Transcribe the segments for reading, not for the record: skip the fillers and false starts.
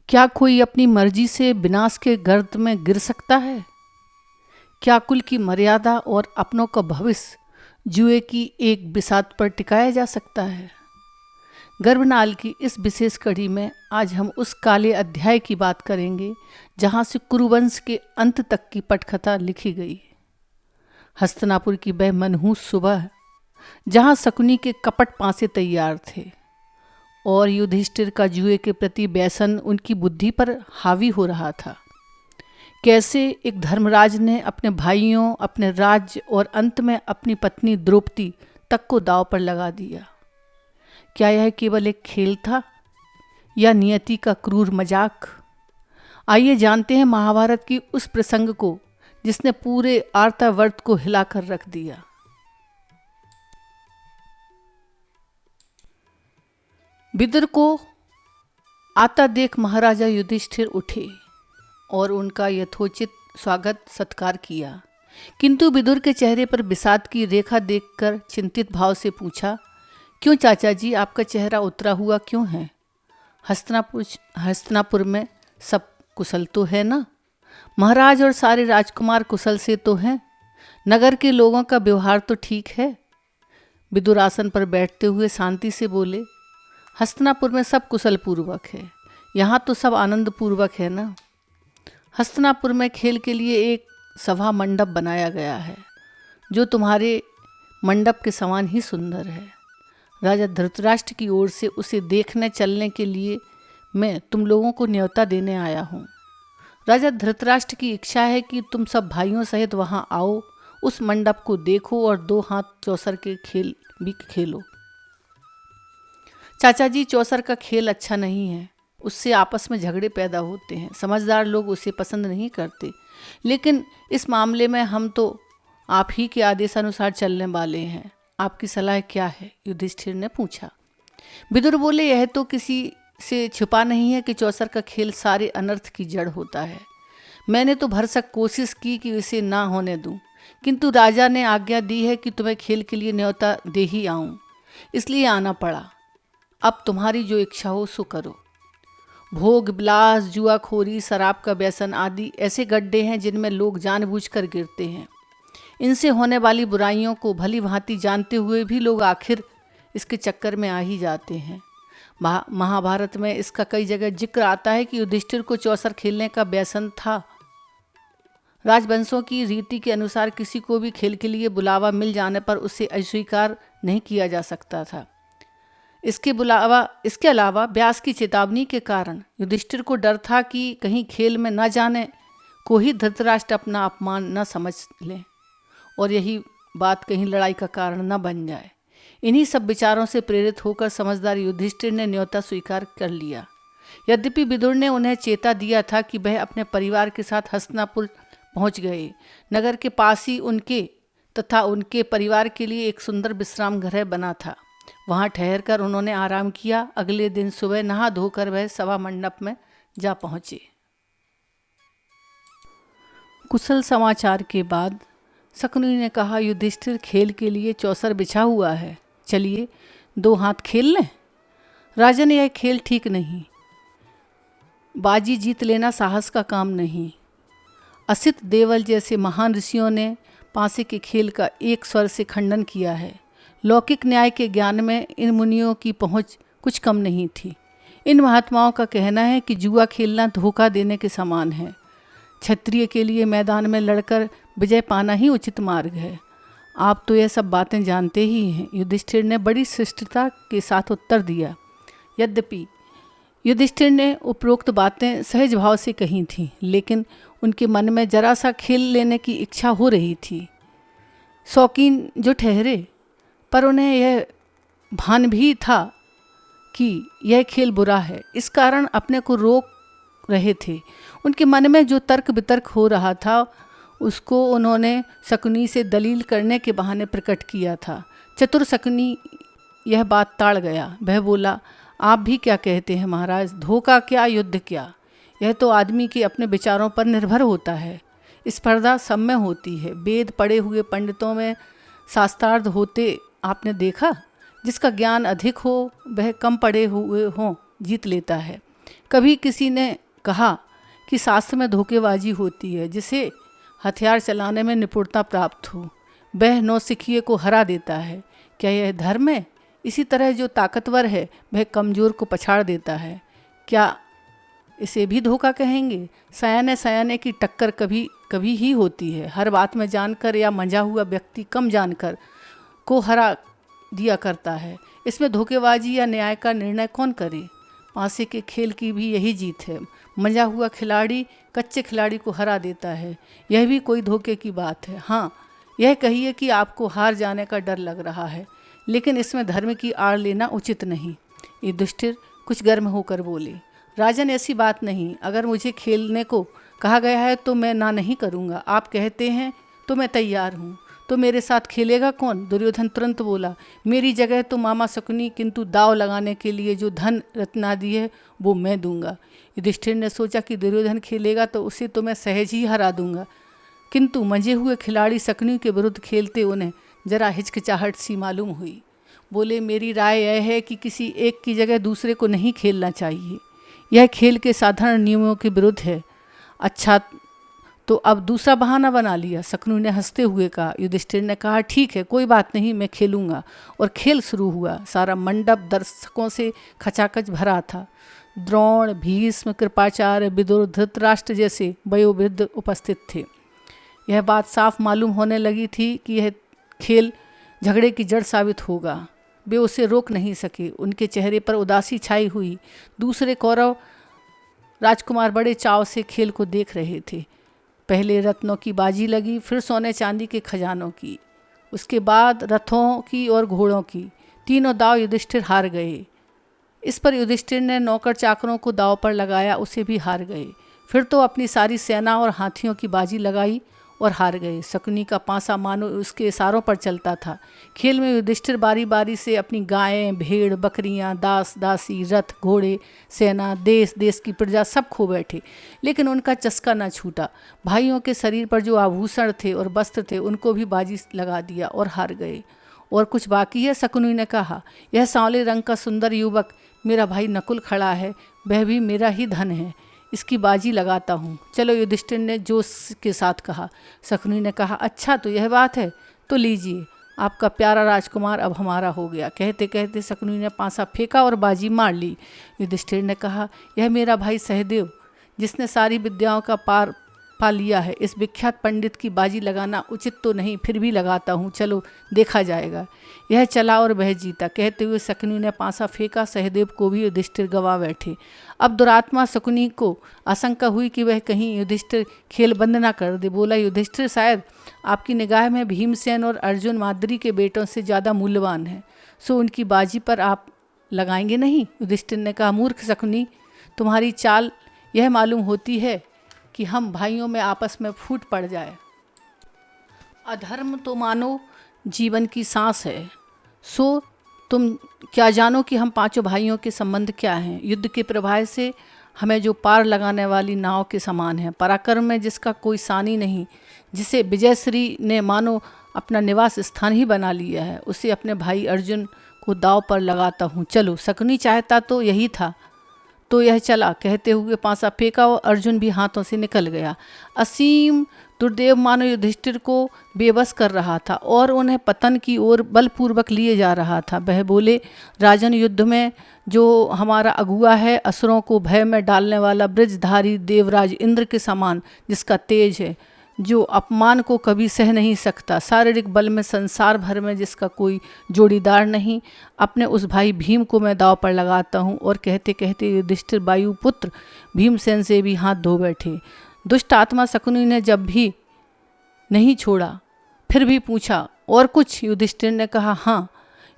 क्या कोई अपनी मर्जी से विनाश के गर्त में गिर सकता है? क्या कुल की मर्यादा और अपनों का भविष्य जुए की एक बिसात पर टिकाया जा सकता है? गर्भनाल की इस विशेष कड़ी में आज हम उस काले अध्याय की बात करेंगे जहाँ से कुरुवंश के अंत तक की पटकथा लिखी गई। हस्तिनापुर की वह मनहूस सुबह जहाँ शकुनी के कपट पासे तैयार थे और युधिष्ठिर का जुए के प्रति व्यसन उनकी बुद्धि पर हावी हो रहा था। कैसे एक धर्मराज ने अपने भाइयों, अपने राज्य और अंत में अपनी पत्नी द्रौपदी तक को दांव पर लगा दिया। क्या यह केवल एक खेल था या नियति का क्रूर मजाक? आइए जानते हैं महाभारत की उस प्रसंग को जिसने पूरे आर्तावर्त को हिलाकर रख दिया। विदुर को आता देख महाराजा युधिष्ठिर उठे और उनका यथोचित स्वागत सत्कार किया, किंतु विदुर के चेहरे पर विषाद की रेखा देखकर चिंतित भाव से पूछा, क्यों चाचा जी, आपका चेहरा उतरा हुआ क्यों है? हस्तिनापुर में सब कुशल तो है ना? महाराज और सारे राजकुमार कुशल से तो हैं? नगर के लोगों का व्यवहार तो ठीक है? विदुर आसन पर बैठते हुए शांति से बोले, हस्तिनापुर में सब कुशल पूर्वक है, यहाँ तो सब आनंद पूर्वक है ना। हस्तिनापुर में खेल के लिए एक सभा मंडप बनाया गया है जो तुम्हारे मंडप के समान ही सुंदर है। राजा धृतराष्ट्र की ओर से उसे देखने चलने के लिए मैं तुम लोगों को न्योता देने आया हूँ। राजा धृतराष्ट्र की इच्छा है कि तुम सब भाइयों सहित वहाँ आओ, उस मंडप को देखो और 2 हाथ चौसर के खेल भी खेलो। चाचा जी, चौसर का खेल अच्छा नहीं है, उससे आपस में झगड़े पैदा होते हैं, समझदार लोग उसे पसंद नहीं करते। लेकिन इस मामले में हम तो आप ही के आदेशानुसार चलने वाले हैं, आपकी सलाह क्या है? युधिष्ठिर ने पूछा। विदुर बोले, यह तो किसी से छुपा नहीं है कि चौसर का खेल सारे अनर्थ की जड़ होता है। मैंने तो भरसक कोशिश की कि इसे ना होने दूं, किंतु राजा ने आज्ञा दी है कि तुम्हें खेल के लिए न्योता दे ही आऊं, इसलिए आना पड़ा। अब तुम्हारी जो इच्छा हो सो करो। भोग विलास, जुआखोरी, शराब का व्यसन आदि ऐसे गड्ढे हैं जिनमें लोग जानबूझकर गिरते हैं। इनसे होने वाली बुराइयों को भली भांति जानते हुए भी लोग आखिर इसके चक्कर में आ ही जाते हैं। महाभारत में इसका कई जगह जिक्र आता है कि युधिष्ठिर को चौसर खेलने का व्यसन था। राजवंशों की रीति के अनुसार किसी को भी खेल के लिए बुलावा मिल जाने पर उसे अस्वीकार नहीं किया जा सकता था। इसके अलावा व्यास की चेतावनी के कारण युधिष्ठिर को डर था कि कहीं खेल में न जाने को ही धृतराष्ट्र अपना अपमान न समझ लें और यही बात कहीं लड़ाई का कारण न बन जाए। इन्हीं सब विचारों से प्रेरित होकर समझदार युधिष्ठिर ने न्योता स्वीकार कर लिया। यद्यपि विदुर ने उन्हें चेता दिया था कि वह अपने परिवार के साथ हस्तिनापुर पहुंच गए। नगर के पास ही उनके तथा उनके परिवार के लिए एक सुंदर विश्राम गृह बना था। वहां ठहरकर उन्होंने आराम किया। अगले दिन सुबह नहा धोकर वह सभा मंडप में जा पहुंचे। कुशल समाचार के बाद शकुनी ने कहा, युधिष्ठिर, खेल के लिए चौसर बिछा हुआ है, चलिए 2 हाथ खेल लें। राजन, यह खेल ठीक नहीं, बाजी जीत लेना साहस का काम नहीं। असित देवल जैसे महान ऋषियों ने पासे के खेल का एक स्वर से खंडन किया है। लौकिक न्याय के ज्ञान में इन मुनियों की पहुंच कुछ कम नहीं थी। इन महात्माओं का कहना है कि जुआ खेलना धोखा देने के समान है। क्षत्रिय के लिए मैदान में लड़कर विजय पाना ही उचित मार्ग है। आप तो यह सब बातें जानते ही हैं। युधिष्ठिर ने बड़ी शिष्टता के साथ उत्तर दिया। यद्यपि युधिष्ठिर ने उपरोक्त बातें सहज भाव से कही थीं, लेकिन उनके मन में जरा सा खेल लेने की इच्छा हो रही थी। शौकीन जो ठहरे, पर उन्हें यह भान भी था कि यह खेल बुरा है, इस कारण अपने को रोक रहे थे। उनके मन में जो तर्क वितर्क हो रहा था उसको उन्होंने शकुनी से दलील करने के बहाने प्रकट किया था। चतुर शकुनी यह बात टाल गया। वह बोला, आप भी क्या कहते हैं महाराज? धोखा क्या, युद्ध क्या, यह तो आदमी के अपने विचारों पर निर्भर होता है। स्पर्धा सब में होती है। वेद पढ़े हुए पंडितों में शास्त्रार्थ होते आपने देखा? जिसका ज्ञान अधिक हो वह कम पढ़े हुए हों जीत लेता है। कभी किसी ने कहा कि शास्त्र में धोखेबाजी होती है, जिसे हथियार चलाने में निपुणता प्राप्त हो वह नौसिखिए को हरा देता है। क्या यह धर्म है? इसी तरह जो ताकतवर है वह कमज़ोर को पछाड़ देता है। क्या इसे भी धोखा कहेंगे? सयाने सयाने की टक्कर कभी कभी ही होती है। हर बात में जानकर या मंझा हुआ व्यक्ति कम जानकर को हरा दिया करता है। इसमें धोखेबाजी या न्याय का निर्णय कौन करे? पासे के खेल की भी यही जीत है। मंझा हुआ खिलाड़ी कच्चे खिलाड़ी को हरा देता है। यह भी कोई धोखे की बात है। हाँ, यह कहिए कि आपको हार जाने का डर लग रहा है, लेकिन इसमें धर्म की आड़ लेना उचित नहीं। युधिष्ठिर कुछ गर्म होकर बोले, राजन ऐसी बात नहीं। अगर मुझे खेलने को कहा गया है तो मैं ना नहीं करूँगा। आप कहते हैं तो मैं तैयार हूँ। तो मेरे साथ खेलेगा कौन? दुर्योधन तुरंत बोला, मेरी जगह तो मामा शकुनी, किंतु दाव लगाने के लिए जो धन रत्नादि है वो मैं दूंगा। युधिष्ठिर ने सोचा कि दुर्योधन खेलेगा तो उसे तो मैं सहज ही हरा दूंगा, किंतु मंझे हुए खिलाड़ी शकुनी के विरुद्ध खेलते उन्हें जरा हिचकिचाहट सी मालूम हुई। बोले, मेरी राय यह है कि किसी एक की जगह दूसरे को नहीं खेलना चाहिए। यह खेल के साधारण नियमों के विरुद्ध है। अच्छा, तो अब दूसरा बहाना बना लिया, शकुनी ने हंसते हुए कहा। युधिष्ठिर ने कहा, ठीक है, कोई बात नहीं, मैं खेलूंगा। और खेल शुरू हुआ। सारा मंडप दर्शकों से खचाखच भरा था। द्रोण, भीष्म, कृपाचार्य, विदुर, धृतराष्ट्र जैसे वयोवृद्ध उपस्थित थे। यह बात साफ मालूम होने लगी थी कि यह खेल झगड़े की जड़ साबित होगा। वे उसे रोक नहीं सके। उनके चेहरे पर उदासी छाई हुई। दूसरे कौरव राजकुमार बड़े चाव से खेल को देख रहे थे। पहले रत्नों की बाजी लगी, फिर सोने चांदी के खजानों की, उसके बाद रथों की और घोड़ों की। तीनों दाव युधिष्ठिर हार गए। इस पर युधिष्ठिर ने नौकर चाकरों को दाव पर लगाया, उसे भी हार गए। फिर तो अपनी सारी सेना और हाथियों की बाजी लगाई और हार गए। शकुनी का पासा मानो उसके इशारों पर चलता था। खेल में युधिष्ठिर बारी बारी से अपनी गायें, भेड़, बकरियां, दास दासी, रथ, घोड़े, सेना, देश देश की प्रजा सब खो बैठे, लेकिन उनका चस्का न छूटा। भाइयों के शरीर पर जो आभूषण थे और वस्त्र थे उनको भी बाजी लगा दिया और हार गए। और कुछ बाकी है? शकुनी ने कहा। यह सांवले रंग का सुंदर युवक मेरा भाई नकुल खड़ा है, वह भी मेरा ही धन है, इसकी बाजी लगाता हूँ। चलो, युधिष्ठिर ने जोश के साथ कहा। शकुनी ने कहा, अच्छा तो यह बात है, तो लीजिए, आपका प्यारा राजकुमार अब हमारा हो गया। कहते कहते शकुनी ने पासा फेंका और बाजी मार ली। युधिष्ठिर ने कहा, यह मेरा भाई सहदेव, जिसने सारी विद्याओं का पार पा लिया है, इस विख्यात पंडित की बाजी लगाना उचित तो नहीं, फिर भी लगाता हूँ, चलो देखा जाएगा। यह चला और वह जीता। कहते हुए शकुनी ने पासा फेंका। सहदेव को भी युधिष्ठिर गवा बैठे। अब दुरात्मा शकुनी को आशंका हुई कि वह कहीं युधिष्ठिर खेल बंद ना कर दे। बोला, युधिष्ठिर, शायद आपकी निगाह में भीमसेन और अर्जुन माद्री के बेटों से ज़्यादा मूल्यवान है, सो उनकी बाजी पर आप लगाएंगे नहीं? युधिष्ठिर ने कहा, मूर्ख शकुनी, तुम्हारी चाल यह मालूम होती है कि हम भाइयों में आपस में फूट पड़ जाए। अधर्म तो मानो जीवन की सांस है, सो तुम क्या जानो कि हम पांचों भाइयों के संबंध क्या हैं। युद्ध के प्रवाह से हमें जो पार लगाने वाली नाव के समान है, पराक्रम में जिसका कोई सानी नहीं, जिसे विजयश्री ने मानो अपना निवास स्थान ही बना लिया है, उसे अपने भाई अर्जुन को दाव पर लगाता हूँ। चलो, शकुनी चाहता तो यही था, तो यह चला। कहते हुए पासा फेंका और अर्जुन भी हाथों से निकल गया। असीम दुर्देव मानो युधिष्ठिर को बेबस कर रहा था और उन्हें पतन की ओर बलपूर्वक लिए जा रहा था। वह बोले, राजन, युद्ध में जो हमारा अगुआ है, असुरों को भय में डालने वाला ब्रजधारी देवराज इंद्र के समान जिसका तेज है, जो अपमान को कभी सह नहीं सकता, शारीरिक बल में संसार भर में जिसका कोई जोड़ीदार नहीं, अपने उस भाई भीम को मैं दाव पर लगाता हूँ। और कहते कहते युधिष्ठिर वायुपुत्र भीमसेन से भी हाथ धो बैठे। दुष्ट आत्मा शकुनी ने जब भी नहीं छोड़ा, फिर भी पूछा, और कुछ? युधिष्ठिर ने कहा, हाँ,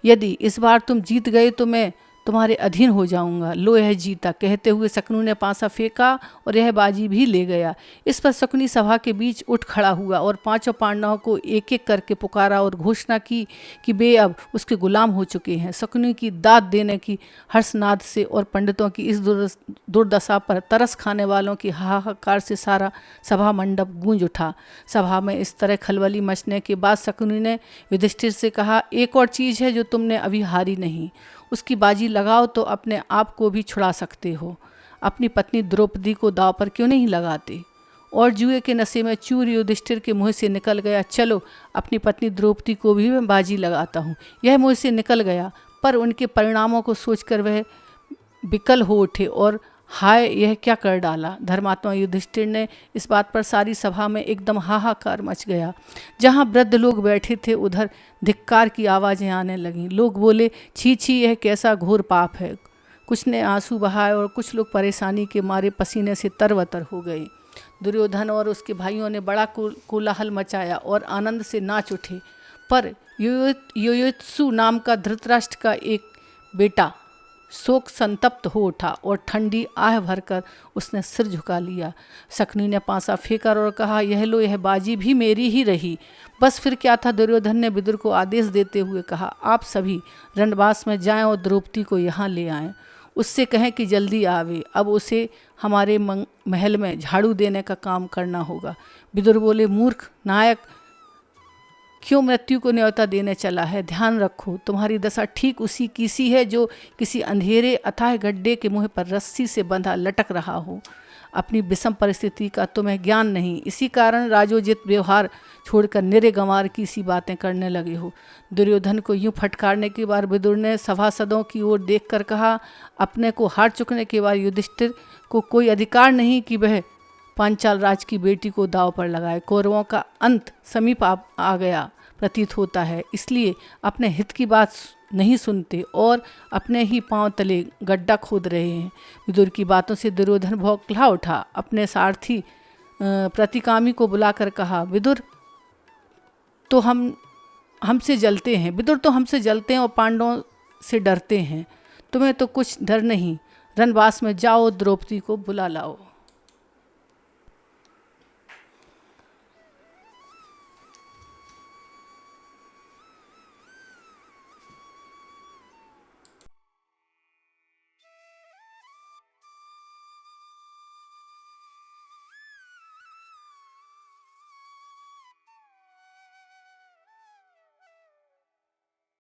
यदि इस बार तुम जीत गए तो मैं तुम्हारे अधीन हो जाऊंगा। लो, यह जीता। कहते हुए शकुनी ने पासा फेंका और यह बाजी भी ले गया। इस पर शकुनी सभा के बीच उठ खड़ा हुआ और पांचों पांडवों को एक एक करके पुकारा और घोषणा की कि वे अब उसके गुलाम हो चुके हैं। शकुनी की दाद देने की हर्षनाद से और पंडितों की इस दुर्दशा पर तरस खाने वालों की हाहाकार से सारा सभा मंडप गूंज उठा। सभा में इस तरह खलबली मचने के बाद शकुनी ने युधिष्ठिर से कहा, एक और चीज़ है जो तुमने अभी हारी नहीं, उसकी बाजी लगाओ तो अपने आप को भी छुड़ा सकते हो। अपनी पत्नी द्रौपदी को दांव पर क्यों नहीं लगाते। और जुए के नशे में चूर युधिष्ठिर के मुँह से निकल गया, चलो अपनी पत्नी द्रौपदी को भी मैं बाजी लगाता हूँ। यह मुँह से निकल गया, पर उनके परिणामों को सोचकर वह विकल हो उठे और हाय यह क्या कर डाला। धर्मात्मा युधिष्ठिर ने इस बात पर सारी सभा में एकदम हाहाकार मच गया। जहाँ वृद्ध लोग बैठे थे उधर धिक्कार की आवाज़ें आने लगीं। लोग बोले, छी छी यह कैसा घोर पाप है। कुछ ने आंसू बहाए और कुछ लोग परेशानी के मारे पसीने से तरबतर हो गए। दुर्योधन और उसके भाइयों ने बड़ा कोलाहल मचाया और आनंद से नाच उठे। पर युयुत्सु नाम का धृतराष्ट्र का एक बेटा शोक संतप्त हो उठा और ठंडी आह भरकर उसने सिर झुका लिया। शकुनी ने पांसा फेंका और कहा, यह लो, यह बाजी भी मेरी ही रही। बस फिर क्या था। दुर्योधन ने विदुर को आदेश देते हुए कहा, आप सभी रणवास में जाएं और द्रौपदी को यहाँ ले आएं। उससे कहें कि जल्दी आवे, अब उसे हमारे महल में झाड़ू देने का काम करना होगा। विदुर बोले, मूर्ख नायक, क्यों मृत्यु को न्योता देने चला है। ध्यान रखो, तुम्हारी दशा ठीक उसी की सी है जो किसी अंधेरे अथाह गड्ढे के मुँह पर रस्सी से बंधा लटक रहा हो। अपनी विषम परिस्थिति का तुम्हें ज्ञान नहीं, इसी कारण राजोचित व्यवहार छोड़कर निरे गंवार की सी बातें करने लगे हो। दुर्योधन को यूं फटकारने के बाद विदुर ने सभासदों की ओर देखकर कहा, अपने को हार चुकने के बाद युधिष्ठिर को कोई अधिकार नहीं कि वह पांचाल राज की बेटी को दांव पर लगाए। कौरवों का अंत समीप आ गया प्रतीत होता है, इसलिए अपने हित की बात नहीं सुनते और अपने ही पांव तले गड्ढा खोद रहे हैं। विदुर की बातों से दुर्योधन भौंकला उठा। अपने सारथी प्रतिकामी को बुलाकर कहा, विदुर तो हमसे जलते हैं, विदुर तो हमसे जलते हैं और पांडवों से डरते हैं। तुम्हें तो कुछ डर नहीं। रणवास में जाओ, द्रौपदी को बुला लाओ।